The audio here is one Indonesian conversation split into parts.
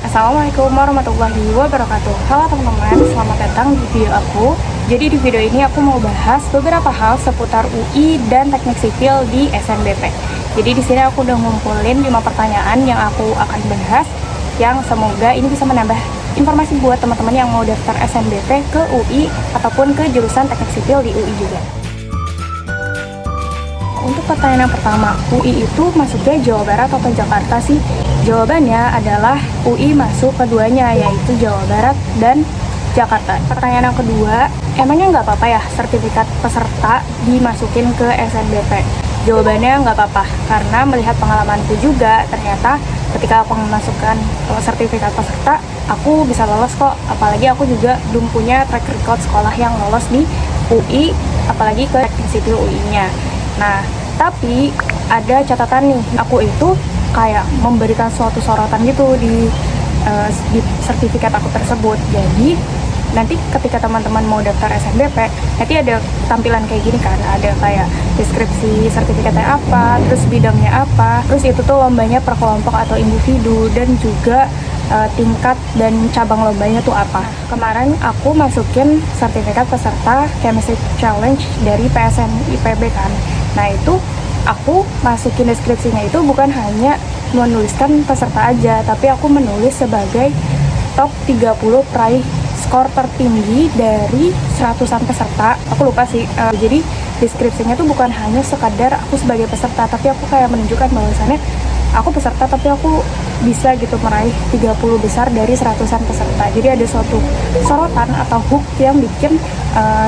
Assalamualaikum warahmatullahi wabarakatuh. Halo teman-teman, selamat datang di video aku. Jadi di video ini aku mau bahas beberapa hal seputar UI dan teknik sipil di SNBP. Jadi di sini aku udah ngumpulin 5 pertanyaan yang aku akan bahas, yang semoga ini bisa menambah informasi buat teman-teman yang mau daftar SNBP ke UI ataupun ke jurusan teknik sipil di UI juga. Untuk pertanyaan yang pertama, UI itu masuknya Jawa Barat atau Jakarta sih? Jawabannya adalah UI masuk keduanya, yaitu Jawa Barat dan Jakarta. Pertanyaan yang kedua, emangnya nggak apa-apa ya sertifikat peserta dimasukin ke SNBP? Jawabannya nggak apa-apa, karena melihat pengalamanku juga, ternyata ketika aku memasukkan sertifikat peserta, aku bisa lolos kok. Apalagi aku juga belum punya track record sekolah yang lolos di UI, apalagi ke teknik sipil UI-nya. Nah, tapi ada catatan nih, aku itu kayak memberikan suatu sorotan gitu di sertifikat aku tersebut. Jadi nanti ketika teman-teman mau daftar SNBP, nanti ada tampilan kayak gini kan, ada kayak deskripsi sertifikatnya apa, terus bidangnya apa, terus itu tuh lombanya per kelompok atau individu, dan juga tingkat dan cabang lombanya tuh apa. Kemarin aku masukin sertifikat peserta Chemistry Challenge dari PSN IPB kan. Nah itu aku masukin deskripsinya itu bukan hanya menuliskan peserta aja, tapi aku menulis sebagai top 30 peraih skor tertinggi dari 100-an peserta. Aku lupa sih, jadi deskripsinya tuh bukan hanya sekadar aku sebagai peserta, tapi aku kayak menunjukkan bahwasannya aku peserta tapi aku bisa gitu meraih 30 besar dari 100-an peserta. Jadi ada suatu sorotan atau hook yang bikin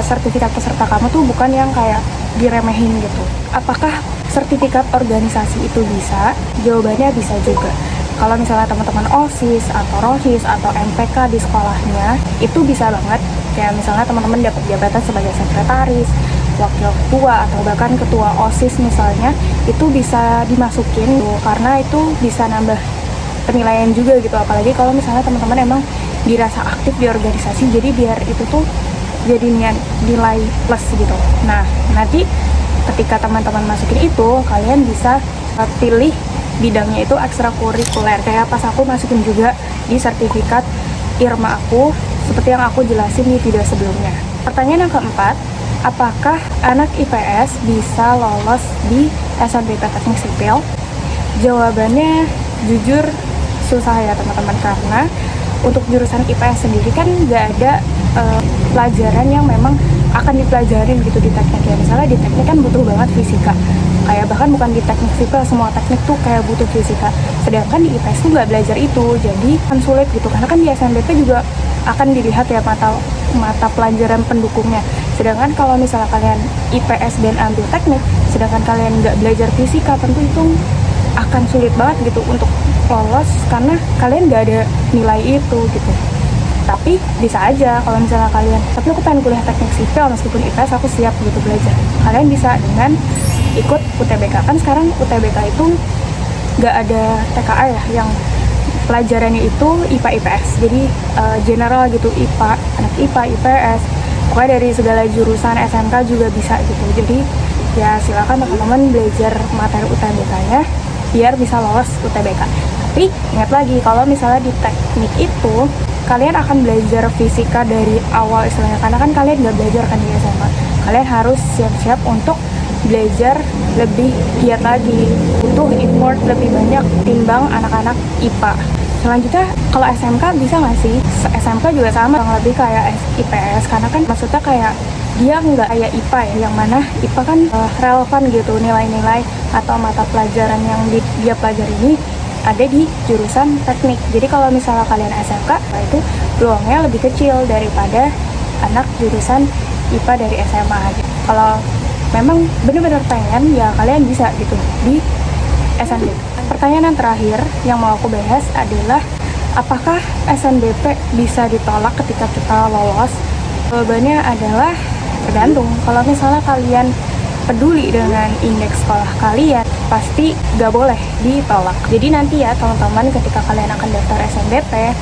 sertifikat peserta kamu tuh bukan yang kayak diremehin gitu. Apakah sertifikat organisasi itu bisa? Jawabannya bisa juga. Kalau misalnya teman-teman OSIS atau ROHIS atau MPK di sekolahnya, itu bisa banget. Kayak misalnya teman-teman dapat jabatan sebagai sekretaris, wakil ketua, atau bahkan ketua OSIS misalnya, itu bisa dimasukin tuh, karena itu bisa nambah penilaian juga gitu. Apalagi kalau misalnya teman-teman emang dirasa aktif di organisasi, jadi biar itu tuh jadi nilai plus gitu. Nah, nanti ketika teman-teman masukin itu, kalian bisa pilih bidangnya itu ekstrakurikuler, kayak pas aku masukin juga di sertifikat IRMA aku, seperti yang aku jelasin di video sebelumnya. Pertanyaan yang keempat, apakah anak IPS bisa lolos di SNBP Teknik Sipil? Jawabannya jujur susah ya teman-teman, karena untuk jurusan IPS sendiri kan nggak ada pelajaran yang memang akan dipelajarin gitu di teknik ya. Misalnya di teknik kan butuh banget fisika, kayak bahkan bukan di teknik sipil, semua teknik tuh kayak butuh fisika, sedangkan di IPS tuh nggak belajar itu, jadi kan sulit gitu. Karena kan di SNBP juga akan dilihat ya mata pelajaran pendukungnya, sedangkan kalau misalnya kalian IPS dan ambil teknik, sedangkan kalian nggak belajar fisika, tentu itu akan sulit banget gitu untuk lolos, karena kalian nggak ada nilai itu gitu. Tapi bisa aja kalau misalnya kalian, tapi aku pengen kuliah teknik sipil meskipun IPS, aku siap gitu belajar. Kalian bisa dengan ikut UTBK. Kan sekarang UTBK itu nggak ada TKA ya, yang pelajarannya itu IPA IPS. Jadi general gitu, IPA, anak IPA, IPS, pokoknya dari segala jurusan SMK juga bisa gitu. Jadi ya silakan teman-teman belajar materi UTBK-nya biar bisa lolos UTBK. Tapi ingat lagi, kalau misalnya di teknik itu kalian akan belajar fisika dari awal istilahnya, karena kan kalian nggak belajar kan di SMA. Kalian harus siap-siap untuk belajar lebih giat lagi, butuh effort lebih banyak timbang anak-anak IPA. Selanjutnya, kalau SMK bisa nggak sih? SMK juga sama, lebih kayak IPS, karena kan maksudnya kayak dia nggak kayak IPA ya, yang mana IPA kan relevan gitu, nilai-nilai atau mata pelajaran yang dia pelajari ini ada di jurusan teknik. Jadi kalau misalnya kalian SMK, itu peluangnya lebih kecil daripada anak jurusan IPA dari SMA aja. Kalau memang benar-benar pengen, ya kalian bisa gitu di SNBP. Pertanyaan yang terakhir yang mau aku bahas adalah, apakah SNBP bisa ditolak ketika kita lolos? Jawabannya adalah tergantung. Kalau misalnya kalian peduli dengan indeks sekolah kalian, pasti gak boleh ditolak. Jadi nanti ya teman-teman, ketika kalian akan daftar SNBP,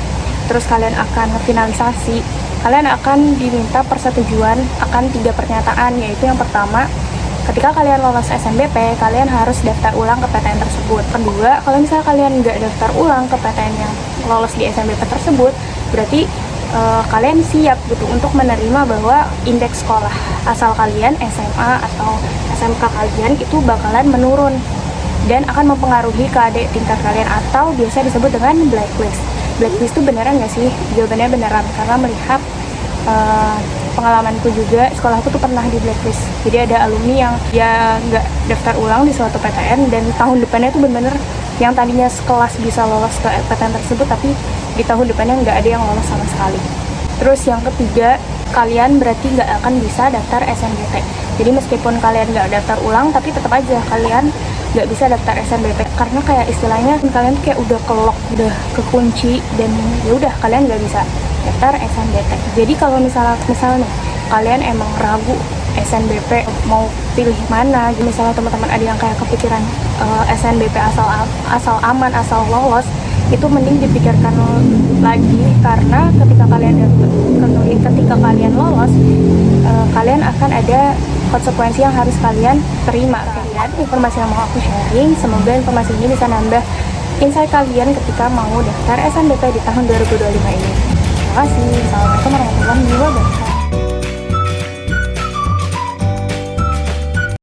terus kalian akan finalisasi, kalian akan diminta persetujuan akan 3 pernyataan, yaitu yang pertama, ketika kalian lolos SNBP, kalian harus daftar ulang ke PTN tersebut. Kedua, kalau misalnya kalian nggak daftar ulang ke PTN yang lolos di SNBP tersebut, berarti kalian siap gitu untuk menerima bahwa indeks sekolah asal kalian, SMA atau SMK kalian itu bakalan menurun dan akan mempengaruhi keadaan tingkat kalian, atau biasa disebut dengan blacklist. Blacklist itu beneran nggak sih? Jawabannya beneran, karena melihat pengalamanku juga, sekolahku tuh pernah di blacklist. Jadi ada alumni yang ya nggak daftar ulang di suatu PTN, dan tahun depannya tuh bener-bener yang tadinya sekelas bisa lolos ke PTN tersebut, tapi di tahun depannya nggak ada yang lolos sama sekali. Terus yang ketiga, kalian berarti nggak akan bisa daftar SNBP. Jadi meskipun kalian nggak daftar ulang, tapi tetap aja kalian nggak bisa daftar SNBP, karena kayak istilahnya kalian tuh kayak udah kelok, udah kekunci, dan ya udah kalian nggak bisa daftar SNBP. Jadi kalau misalnya kalian emang ragu SNBP mau pilih mana, misalnya teman-teman ada yang kayak kepikiran SNBP asal aman, asal lolos, itu mending dipikirkan lagi, karena ketika kalian lolos, kalian akan ada konsekuensi yang harus kalian terima. Informasi yang mau aku sharing, semoga informasi ini bisa nambah insight kalian ketika mau daftar SNBP di tahun 2025 ini. Terima kasih. Assalamualaikum warahmatullahi wabarakatuh.